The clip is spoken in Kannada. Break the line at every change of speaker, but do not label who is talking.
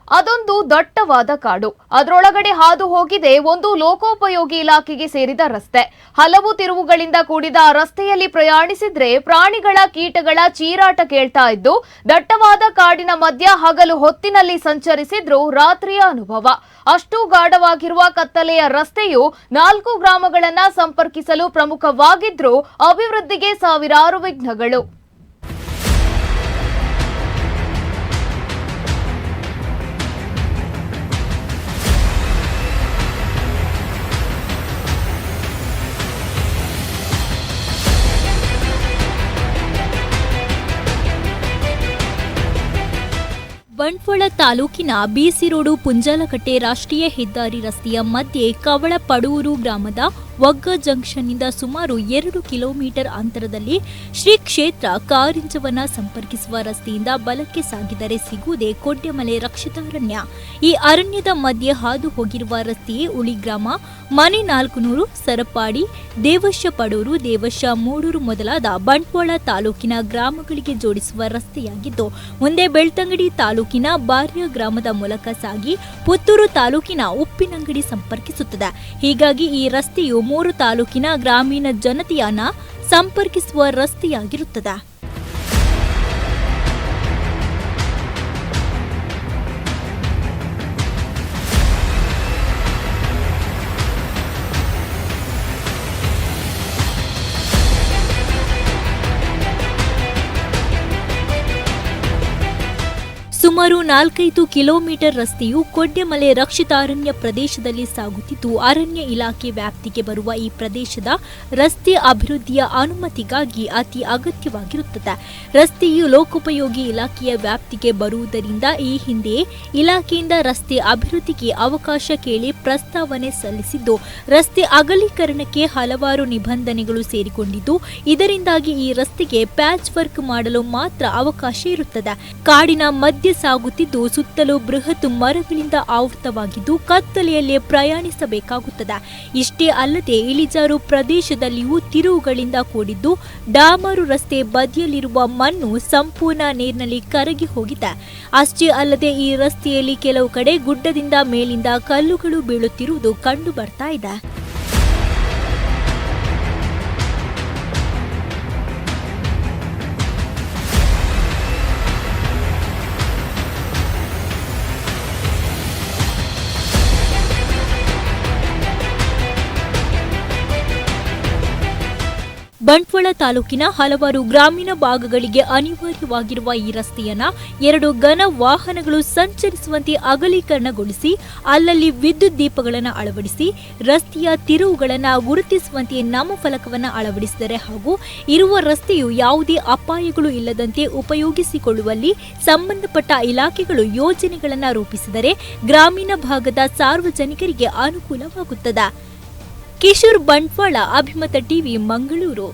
ಅದೊಂದು ದಟ್ಟವಾದ ಕಾಡು. ಅದರೊಳಗಡೆ ಹಾದು ಹೋಗಿದೆ ಒಂದು ಲೋಕೋಪಯೋಗಿ ಇಲಾಖೆಗೆ ಸೇರಿದ ರಸ್ತೆ. ಹಲವು ತಿರುವುಗಳಿಂದ ಕೂಡಿದ ಆ ರಸ್ತೆಯಲ್ಲಿ ಪ್ರಯಾಣಿಸಿದ್ರೆ ಪ್ರಾಣಿಗಳ ಕೀಟಗಳ ಚೀರಾಟ ಕೇಳ್ತಾ ಇದ್ದು, ದಟ್ಟವಾದ ಕಾಡಿನ ಮಧ್ಯ ಹಗಲು ಹೊತ್ತಿನಲ್ಲಿ ಸಂಚರಿಸಿದ್ರು ರಾತ್ರಿಯ ಅನುಭವ. ಅಷ್ಟು ಗಾಢವಾಗಿರುವ ಕತ್ತಲೆಯ ರಸ್ತೆಯು 4 ಗ್ರಾಮಗಳನ್ನ ಸಂಪರ್ಕಿಸಲು ಪ್ರಮುಖವಾಗಿದ್ರೂ ಅಭಿವೃದ್ಧಿಗೆ ಸಾವಿರಾರು ವಿಘ್ನಗಳು.
ಬಂಟ್ವಾಳ ತಾಲೂಕಿನ ಬಿಸಿ ರೋಡು ಪುಂಜಾಲಕಟ್ಟೆ ರಾಷ್ಟ್ರೀಯ ಹೆದ್ದಾರಿ ರಸ್ತೆಯ ಮಧ್ಯೆ ಕವಳಪಡೂರು ಗ್ರಾಮದ ಒಗ್ಗ ಜಂಕ್ಷನ್ನಿಂದ ಸುಮಾರು 2 ಕಿಲೋಮೀಟರ್ ಅಂತರದಲ್ಲಿ ಶ್ರೀ ಕ್ಷೇತ್ರ ಕಾರಿಂಜವನ್ನ ಸಂಪರ್ಕಿಸುವ ರಸ್ತೆಯಿಂದ ಬಲಕ್ಕೆ ಸಾಗಿದರೆ ಸಿಗುವುದೇ ಕೊಡ್ಯಮಲೆ ರಕ್ಷಿತಾರಣ್ಯ. ಈ ಅರಣ್ಯದ ಮಧ್ಯೆ ಹಾದು ಹೋಗಿರುವ ರಸ್ತೆಯೇ ಉಳಿಗ್ರಾಮ, ಮನೆ 400, ಸರಪಾಡಿ, ದೇವಶ ಪಡೂರು, ದೇವಶ ಮೂಡೂರು ಮೊದಲಾದ ಬಂಟ್ವಾಳ ತಾಲೂಕಿನ ಗ್ರಾಮಗಳಿಗೆ ಜೋಡಿಸುವ ರಸ್ತೆಯಾಗಿದ್ದು, ಮುಂದೆ ಬೆಳ್ತಂಗಡಿ ತಾಲೂಕಿನ ಬಾರ್ಯ ಗ್ರಾಮದ ಮೂಲಕ ಸಾಗಿ ಪುತ್ತೂರು ತಾಲೂಕಿನ ಉಪ್ಪಿನಂಗಡಿ ಸಂಪರ್ಕಿಸುತ್ತದೆ. ಹೀಗಾಗಿ ಈ ರಸ್ತೆಯು 3 ತಾಲೂಕಿನ ಗ್ರಾಮೀಣ ಜನತೆಯನ್ನ ಸಂಪರ್ಕಿಸುವ ರಸ್ತೆಯಾಗಿರುತ್ತದೆ. ಸುಮಾರು 4-5 ಕಿಲೋಮೀಟರ್ ರಸ್ತೆಯು ಕೊಡ್ಯಮಲೆ ರಕ್ಷಿತಾರಣ್ಯ ಪ್ರದೇಶದಲ್ಲಿ ಸಾಗುತ್ತಿದ್ದು, ಅರಣ್ಯ ಇಲಾಖೆ ವ್ಯಾಪ್ತಿಗೆ ಬರುವ ಈ ಪ್ರದೇಶದ ರಸ್ತೆ ಅಭಿವೃದ್ಧಿಯ ಅನುಮತಿಗಾಗಿ ಅತಿ ಅಗತ್ಯವಾಗಿರುತ್ತದೆ. ರಸ್ತೆಯು ಲೋಕೋಪಯೋಗಿ ಇಲಾಖೆಯ ವ್ಯಾಪ್ತಿಗೆ ಬರುವುದರಿಂದ ಈ ಹಿಂದೆ ಇಲಾಖೆಯಿಂದ ರಸ್ತೆ ಅಭಿವೃದ್ಧಿಗೆ ಅವಕಾಶ ಕೇಳಿ ಪ್ರಸ್ತಾವನೆ ಸಲ್ಲಿಸಿದ್ದು, ರಸ್ತೆ ಅಗಲೀಕರಣಕ್ಕೆ ಹಲವಾರು ನಿಬಂಧನೆಗಳು ಸೇರಿಕೊಂಡಿದ್ದು, ಇದರಿಂದಾಗಿ ಈ ರಸ್ತೆಗೆ ಪ್ಯಾಚ್ ವರ್ಕ್ ಮಾಡಲು ಮಾತ್ರ ಅವಕಾಶ ಇರುತ್ತದೆ. ಕಾಡಿನ ಮಧ್ಯ ಸಾಗುತ್ತಿದ್ದು, ಸುತ್ತಲೂ ಬೃಹತ್ ಮರಗಳಿಂದ ಆವೃತವಾಗಿದ್ದು ಕತ್ತಲೆಯಲ್ಲೇ ಪ್ರಯಾಣಿಸಬೇಕಾಗುತ್ತದೆ. ಇಷ್ಟೇ ಅಲ್ಲದೆ ಇಳಿಜಾರು ಪ್ರದೇಶದಲ್ಲಿಯೂ ತಿರುವುಗಳಿಂದ ಕೂಡಿದ್ದು, ಡಾಮರು ರಸ್ತೆ ಬದಿಯಲ್ಲಿರುವ ಮಣ್ಣು ಸಂಪೂರ್ಣ ನೀರಿನಲ್ಲಿ ಕರಗಿ ಹೋಗಿದೆ. ಅಷ್ಟೇ ಅಲ್ಲದೆ ಈ ರಸ್ತೆಯಲ್ಲಿ ಕೆಲವು ಕಡೆ ಗುಡ್ಡದಿಂದ ಮೇಲಿಂದ ಕಲ್ಲುಗಳು ಬೀಳುತ್ತಿರುವುದು ಕಂಡು ಬರ್ತಾ ಇದೆ. ಬಂಟ್ವಾಳ ತಾಲೂಕಿನ ಹಲವಾರು ಗ್ರಾಮೀಣ ಭಾಗಗಳಿಗೆ ಅನಿವಾರ್ಯವಾಗಿರುವ ಈ ರಸ್ತೆಯನ್ನ 2 ಘನ ವಾಹನಗಳು ಸಂಚರಿಸುವಂತೆ ಅಗಲೀಕರಣಗೊಳಿಸಿ, ಅಲ್ಲಲ್ಲಿ ವಿದ್ಯುತ್ ದೀಪಗಳನ್ನು ಅಳವಡಿಸಿ, ರಸ್ತೆಯ ತಿರುವುಗಳನ್ನು ಗುರುತಿಸುವಂತೆ ನಾಮಫಲಕವನ್ನು ಅಳವಡಿಸಿದರೆ ಹಾಗೂ ಇರುವ ರಸ್ತೆಯು ಯಾವುದೇ ಅಪಾಯಗಳು ಇಲ್ಲದಂತೆ ಉಪಯೋಗಿಸಿಕೊಳ್ಳುವಲ್ಲಿ ಸಂಬಂಧಪಟ್ಟ ಇಲಾಖೆಗಳು ಯೋಜನೆಗಳನ್ನು ರೂಪಿಸಿದರೆ ಗ್ರಾಮೀಣ ಭಾಗದ ಸಾರ್ವಜನಿಕರಿಗೆ ಅನುಕೂಲವಾಗುತ್ತದೆ. ಕಿಶೋರ್ ಬಂಟ್ವಾಳ, ಅಭಿಮತ ಟಿವಿ, ಮಂಗಳೂರು.